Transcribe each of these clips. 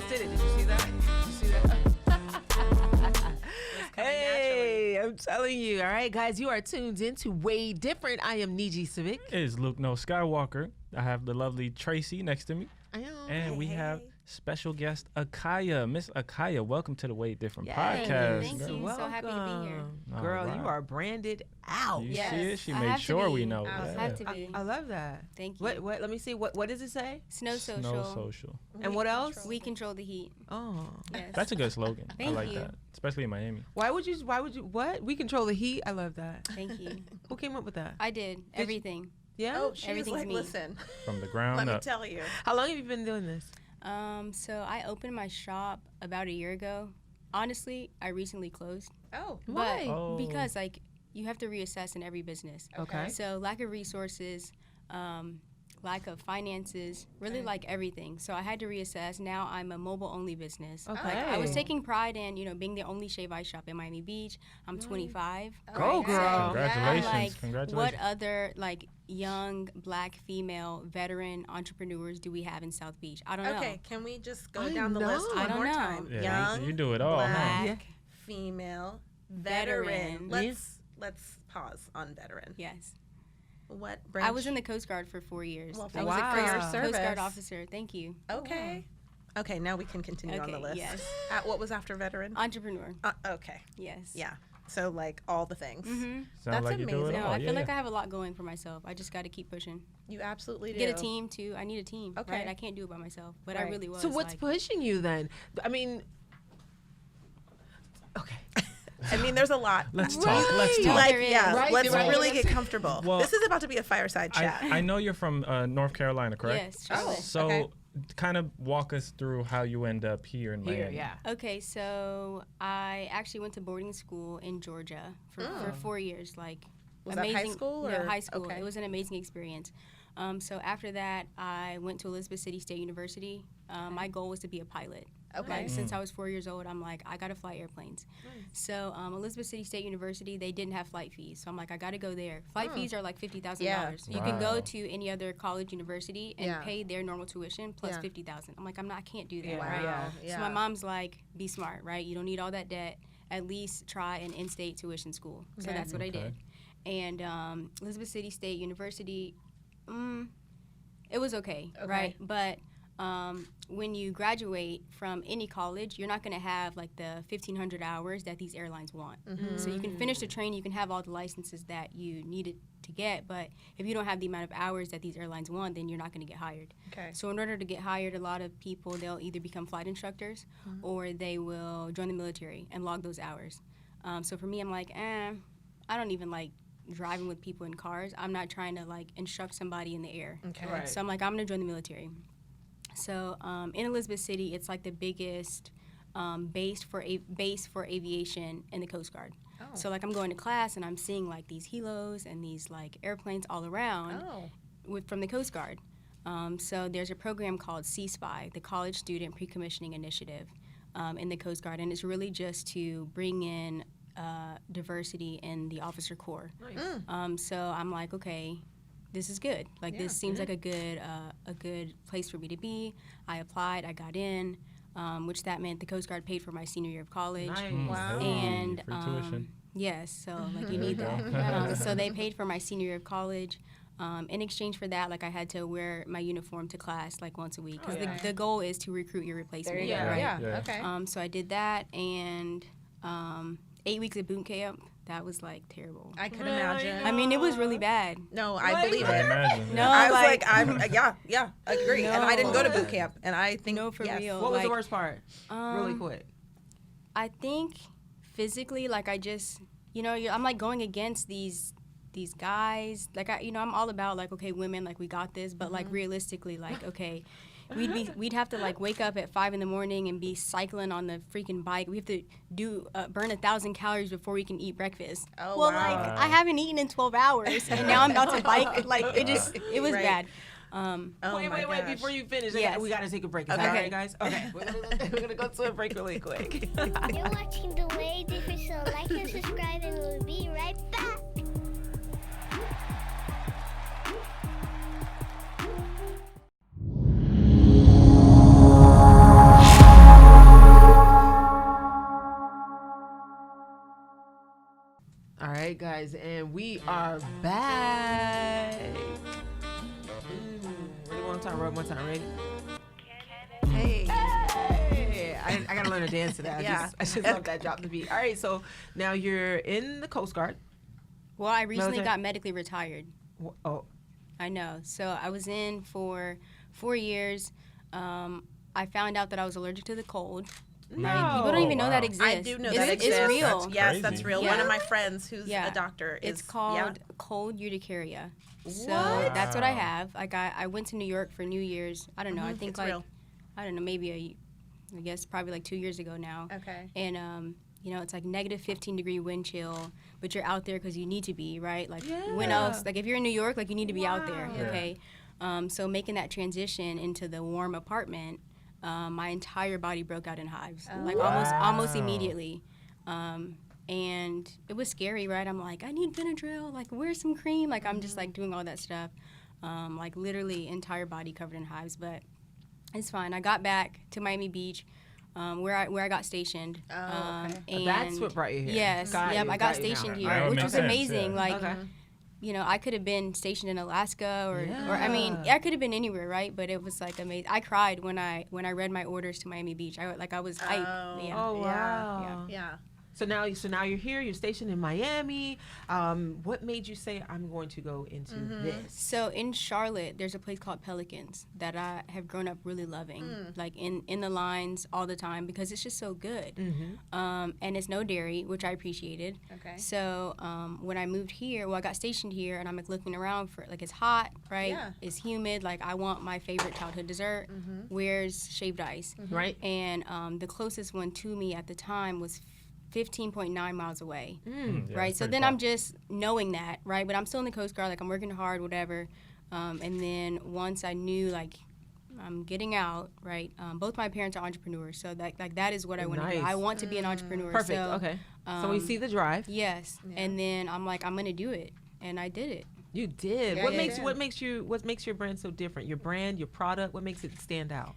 almost did it. Did you see that? Hey, I'm telling you. All right, guys, you are tuned in to Way Different. I am Njie Sabik. It is Luke No Skywalker. I have the lovely Tracy next to me. I know. And we have special guest Akyah. Miss Akyah, welcome to the Way Different Yay. podcast. Thank you. Welcome. So happy to be here. Girl, All you right. are branded out. You Yes. see it? She I made have to sure we be. know. I have to be. I love that. Thank you. What? Let me see. What does it say? Snow Social. No social. And what else? We control the heat. Oh. Yes. That's a good slogan. I Thank like you. that. Especially in Miami. Why would you? What? We control the heat. I love that. Thank you. Who came up with that? I did everything. Yeah. Oh, she was Everything's like, me. listen, From the ground let me up. tell you. How long have you been doing this? So I opened my shop about a year ago. Honestly, I recently closed. Oh, Why? But Oh. because like you have to reassess in every business. Okay. So lack of resources, lack of finances, really Okay. like everything. So I had to reassess. Now I'm a mobile only business. Okay. Like, I was taking pride in, being the only shave ice shop in Miami Beach. I'm 25. Go, right? girl. Congratulations. I'm like, Congratulations. what other like young black female veteran entrepreneurs do we have in South Beach? I don't know. okay. Can we just go I down the list know. one I don't more know. time? Yeah, Young, you do it all, huh? black, Yeah. female, veteran. Veteran. Let's pause on veteran. Yes. What branch? I was in the Coast Guard for 4 years. Well, I thank was you a for your Coast service. Guard officer. Thank you. Okay. Okay, now we can continue on the Okay, list. yes. What was after veteran? Entrepreneur. Okay. Yes. Yeah. So like all the things. Mm-hmm. Sounds That's like you do it amazing. No, all. I Yeah, feel like yeah. I have a lot going for myself. I just got to keep pushing. You absolutely do. Get a team too. I need a team. Okay. Right? I can't do it by myself, but I Right. really was. So what's like, pushing you then? I mean, okay. I mean, there's a lot. Let's Right. talk. Let's No, talk. Like, there is. yeah, Right, let's right. really get comfortable. Well, this is about to be a fireside chat. I know you're from North Carolina, correct? Yes, Charlotte. So, Okay. kind of walk us through how you end up here in Miami. Here, yeah. Okay, so I actually went to boarding school in Georgia for 4 years. Like, Was that amazing. high school No, or- high school. okay. It was an amazing experience. So after that, I went to Elizabeth City State University. My goal was to be a pilot. Okay. Like, since I was 4 years old, I'm like, I gotta fly airplanes. So Elizabeth City State University, they didn't have flight fees. So I'm like, I gotta go there. Flight fees are like $50,000. Yeah. You can Wow. go to any other college university and Yeah. pay their normal tuition plus Yeah. $50,000. I'm like, I can't do that. Yeah, Right? yeah. Yeah. So my mom's like, be smart, right? You don't need all that debt. At least try an in-state tuition school. So Okay. that's what I Okay. did. And Elizabeth City State University, it was okay, right? But when you graduate from any college, you're not going to have like the 1,500 hours that these airlines want. So you can finish the training, you can have all the licenses that you needed to get, but if you don't have the amount of hours that these airlines want, then you're not going to get hired. Okay. So in order to get hired, a lot of people, they'll either become flight instructors or they will join the military and log those hours. So for me, I'm like, I don't even like driving with people in cars. I'm not trying to like instruct somebody in the air. Okay. Right. So I'm like, I'm gonna join the military. So in Elizabeth City, it's like the biggest base for aviation in the Coast Guard. Oh. So like I'm going to class and I'm seeing like these helos and these like airplanes all around Oh. from the Coast Guard. So there's a program called C-SPY, the College Student Pre-Commissioning Initiative in the Coast Guard, and it's really just to bring in diversity in the officer corps. Nice. So I'm like, okay, this is good. Like this seems like a good place for me to be. I applied, I got in, which that meant the Coast Guard paid for my senior year of college. Nice. Wow. And Free tuition. yes, so like you need that. So they paid for my senior year of college. In exchange for that, like I had to wear my uniform to class like once a week because the goal is to recruit your replacement. There you go. Yeah. Yeah. Yeah. Okay. So I did that, and 8 weeks of boot camp. That was like terrible. I can Really? imagine. I mean, it was really bad. No, I believe I it. imagine. No, I was like- like, yeah, agree. And I didn't go to boot camp, and I think No, for yes. real. What was the like, worst part? Really quick. I think physically, like I just, I'm like going against these guys. Like I'm all about like, okay, women, like we got this, but like realistically, like okay, we'd have to like wake up at 5 a.m. and be cycling on the freaking bike. We have to burn 1,000 calories before we can eat breakfast. Oh, well, wow. like I haven't eaten in 12 hours, and now I'm about to bike. Like it was Right. bad. Oh wait, my wait, gosh. before you finish, Yes. we got to take a break. Is Okay. that all right, guys? Okay. We're gonna go to a break really quick. You're watching the Way Different Show. Like and subscribe, and we'll be right back. guys, and we are back. Ready one time, one time, ready? Hey. I gotta learn to dance to that. I just love that drop the beat. All right, so now you're in the Coast Guard. Well, I recently got medically retired. Oh. I know. So I was in for 4 years. I found out that I was allergic to the cold. No. Right? People don't even know that exists. I do know that exists. It's real. Yes, that's real. Yeah. One of my friends who's a doctor it's called cold urticaria. So What? that's what I have. Like I went to New York for New Year's. I don't know. I think it's real. I don't know, maybe I guess probably like 2 years ago now. Okay. And you know, it's like negative 15-degree wind chill, but you're out there because you need to be, right? Like when else? Like if you're in New York, like you need to be out there. Yeah. Okay. So making that transition into the warm apartment, my entire body broke out in hives, like almost immediately. And it was scary, right? I'm like, I need Benadryl, like where's some cream? Like I'm just like doing all that stuff, like literally entire body covered in hives, but it's fine. I got back to Miami Beach, where I got stationed. And That's what brought you here. Yes, I got stationed here, which was amazing. Like, you know, I could have been stationed in Alaska or I mean, I could have been anywhere, right? But it was like amazing. I cried when I read my orders to Miami Beach. I was hyped. Oh wow. Yeah. So now you're here. You're stationed in Miami. What made you say I'm going to go into this? So in Charlotte, there's a place called Pelicans that I have grown up really loving, like in the lines all the time because it's just so good. And it's no dairy, which I appreciated. Okay. So when I moved here, well, I got stationed here, and I'm like looking around for like it's hot, right? Yeah. It's humid. Like I want my favorite childhood dessert. Where's shaved ice? Right. And the closest one to me at the time was 15.9 miles away, right? So then I'm just knowing that, right? But I'm still in the Coast Guard, like I'm working hard, whatever. And then once I knew, like, I'm getting out, right? Both my parents are entrepreneurs, so that is what I want to do. I want to be an entrepreneur. Perfect. So, Okay. So we see the drive. Yes, and then I'm like, I'm gonna do it, and I did it. You did. Yeah, What makes your brand so different? Your brand, your product. What makes it stand out?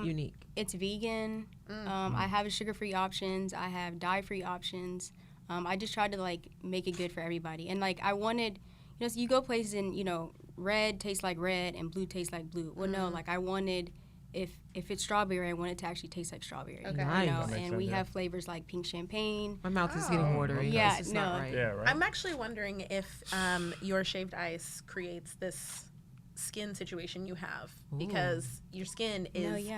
Unique. It's vegan. I have sugar-free options. I have dye-free options. I just tried to like make it good for everybody. And like I wanted, you know, so you go places and you know, red tastes like red and blue tastes like blue. Well, no, like I wanted, if it's strawberry, I want it to actually taste like strawberry. Okay. Nice. You know, That makes and we sense, have flavors like pink champagne. My mouth is getting watery. Yeah, This is not no. right. Yeah, right. I'm actually wondering if your shaved ice creates this skin situation you have because your skin is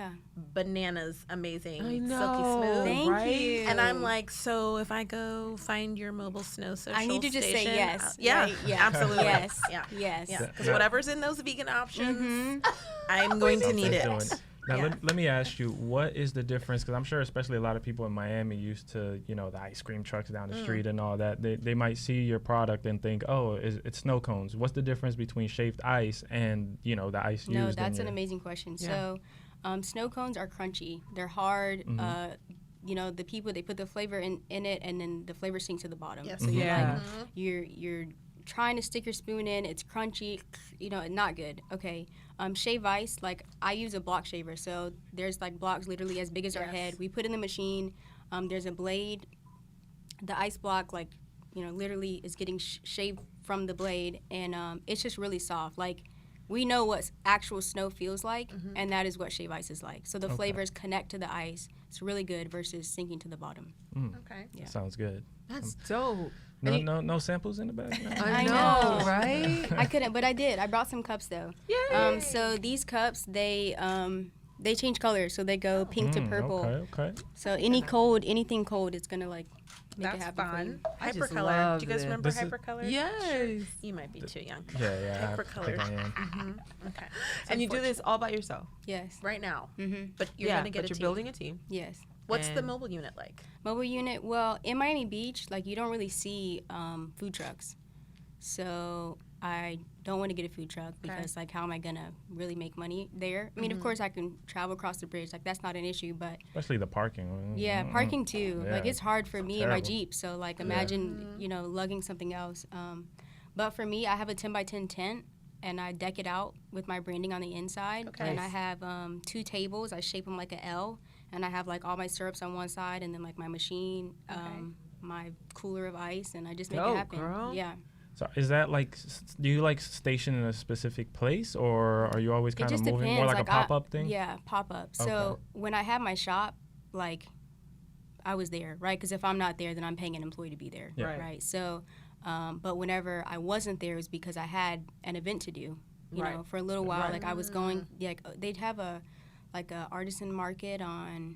bananas amazing, I know. silky smooth. Thank right? you. And I'm like, so if I go find your mobile snow social I need to just say station, yes. yeah, right? Yeah. absolutely. Yes. Yeah. Yes. Yeah, because Yeah. whatever's in those vegan options, I'm going to need it. Now, Yeah. let me ask you, what is the difference? Because I'm sure especially a lot of people in Miami used to, you know, the ice cream trucks down the street and all that. They might see your product and think, oh, it's snow cones. What's the difference between shaved ice and, you know, the ice used No, in that's an your- amazing question. Yeah. So, snow cones are crunchy. They're hard. You know, the people, they put the flavor in it, and then the flavor sinks to the bottom. Yes. So Yeah. you're trying to stick your spoon in. It's crunchy. You know, not good. Okay. Shave ice, like I use a block shaver. So there's like blocks literally as big as our head. We put in the machine. There's a blade. The ice block, like, you know, literally is getting shaved from the blade, and it's just really soft. Like, we know what actual snow feels like, and that is what shave ice is like. So the flavors connect to the ice. It's really good versus sinking to the bottom. Okay. Yeah. Sounds good. That's dope. No samples in the bag? No? I know, right? I couldn't, but I did. I brought some cups though. Yay. So these cups, they change colors. So they go pink to purple. Okay. So anything cold, it's gonna like make it That's happen for you. fun. I just Hypercolor. love Do you guys it. remember This is- Hypercolor? Yes. You might be too young. Yeah, I Hypercolored. think I am. Okay. And you do this all by yourself. Yes. right now, Mm-hmm. but you're yeah, gonna get but a you're team. building a team. Yes. What's the And- mobile unit like? Mobile unit. Well, in Miami Beach, like you don't really see food trucks, so I don't want to get a food truck because like how am I gonna really make money there? I mean, of course I can travel across the bridge, like that's not an issue, but Especially the parking. yeah, parking too. Like Yeah. it's hard for me in my Terrible. Jeep, so like imagine you know lugging something else. But for me, I have a 10 by 10 tent. And I deck it out with my branding on the inside. Okay. And I have 2 tables. I shape them like an L. And I have like all my syrups on one side and then like my machine. my cooler of ice, and I just make it happen. Girl. Yeah. So is that like, do you like station in a specific place, or are you always kind of moving more like a pop-up thing? Yeah, pop-up. Okay. So when I had my shop, like, I was there, right? Because if I'm not there, then I'm paying an employee to be there, right? So, but whenever I wasn't there, it was because I had an event to do. You know, for a little while, like I was going, like they'd have a artisan market on,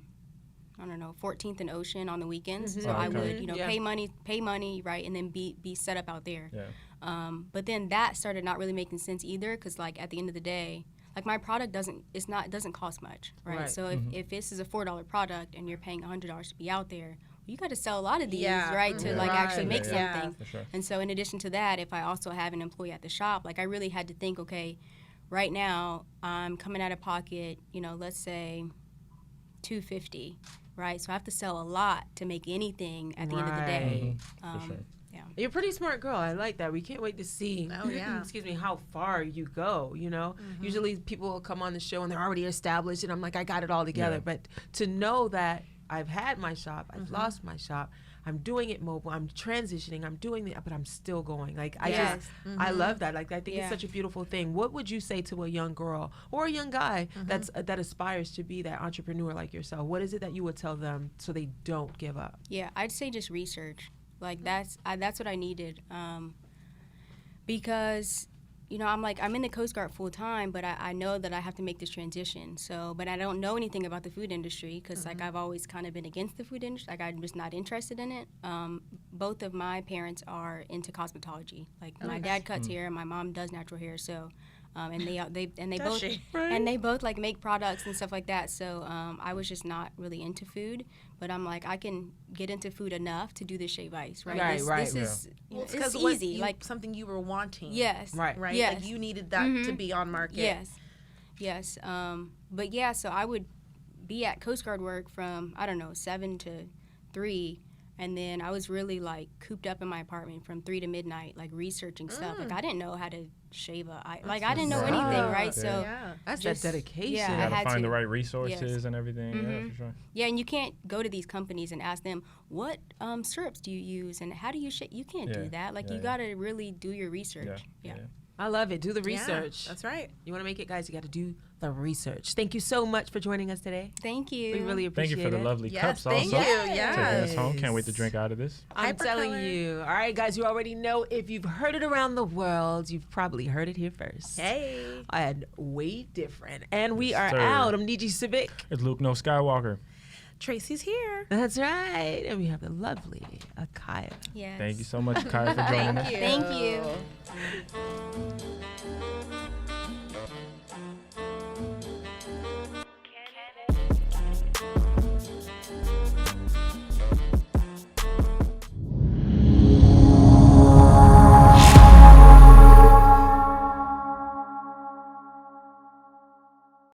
I don't know, 14th and Ocean on the weekends. So I would, you know, pay money, right, and then be set up out there. Yeah. But then that started not really making sense either, because like at the end of the day, like my product doesn't cost much, right? So if this is a $4 product and you're paying $100 to be out there, you got to sell a lot of these, right, to like actually make something. For sure. And so in addition to that, if I also have an employee at the shop, like I really had to think, okay, right now I'm coming out of pocket, you know, let's say $250, right? So I have to sell a lot to make anything at the end of the day. For sure. Yeah. You're a pretty smart girl. I like that. We can't wait to see, excuse me, how far you go, you know? Usually people will come on the show and they're already established and I'm like, I got it all together. But to know that I've had my shop, I've lost my shop, I'm doing it mobile, I'm transitioning, I'm doing it, but I'm still going. Like, I love that. Like, I think it's such a beautiful thing. What would you say to a young girl or a young guy that aspires to be that entrepreneur like yourself? What is it that you would tell them so they don't give up? Yeah, I'd say just research. Like, that's what I needed. Because, you know, I'm in the Coast Guard full time, but I know that I have to make this transition. So, but I don't know anything about the food industry because, like, I've always kind of been against the food industry. Like, I'm just not interested in it. Both of my parents are into cosmetology. Like, my dad cuts hair, and my mom does natural hair. So, and they both like make products and stuff like that. So, I was just not really into food. But I'm like, I can get into food enough to do this shave ice, right? This is, you know, it's easy, like something you were wanting. Yes. Right. Yes. Like you needed that to be on market. Yes. But yeah, so I would be at Coast Guard work from, I don't know, 7 to 3. And then I was really like cooped up in my apartment from 3 to midnight, like researching stuff. Like I didn't know how to shave I didn't know anything, right? So that's just that dedication. You gotta find the right resources and everything. Yeah, for sure. Yeah, and you can't go to these companies and ask them, what syrups do you use and how do you shave? You can't do that. Like you gotta really do your research. Yeah. I love it. Do the research. That's right. You want to make it, guys, you got to do the research. Thank you so much for joining us today. Thank you. We really appreciate it. Thank you for the lovely cups thank also. you. Yes. Taking us home. Can't wait to drink out of this. I'm telling you. All right, guys, you already know if you've heard it around the world, you've probably heard it here first. Hey. And WadeDifferent. And we are out. I'm Njie Sabik. It's Luke No Skywalker. Tracy's here. That's right. And we have the lovely Akyah. Yes. Thank you so much, Akyah, for joining us. Thank you.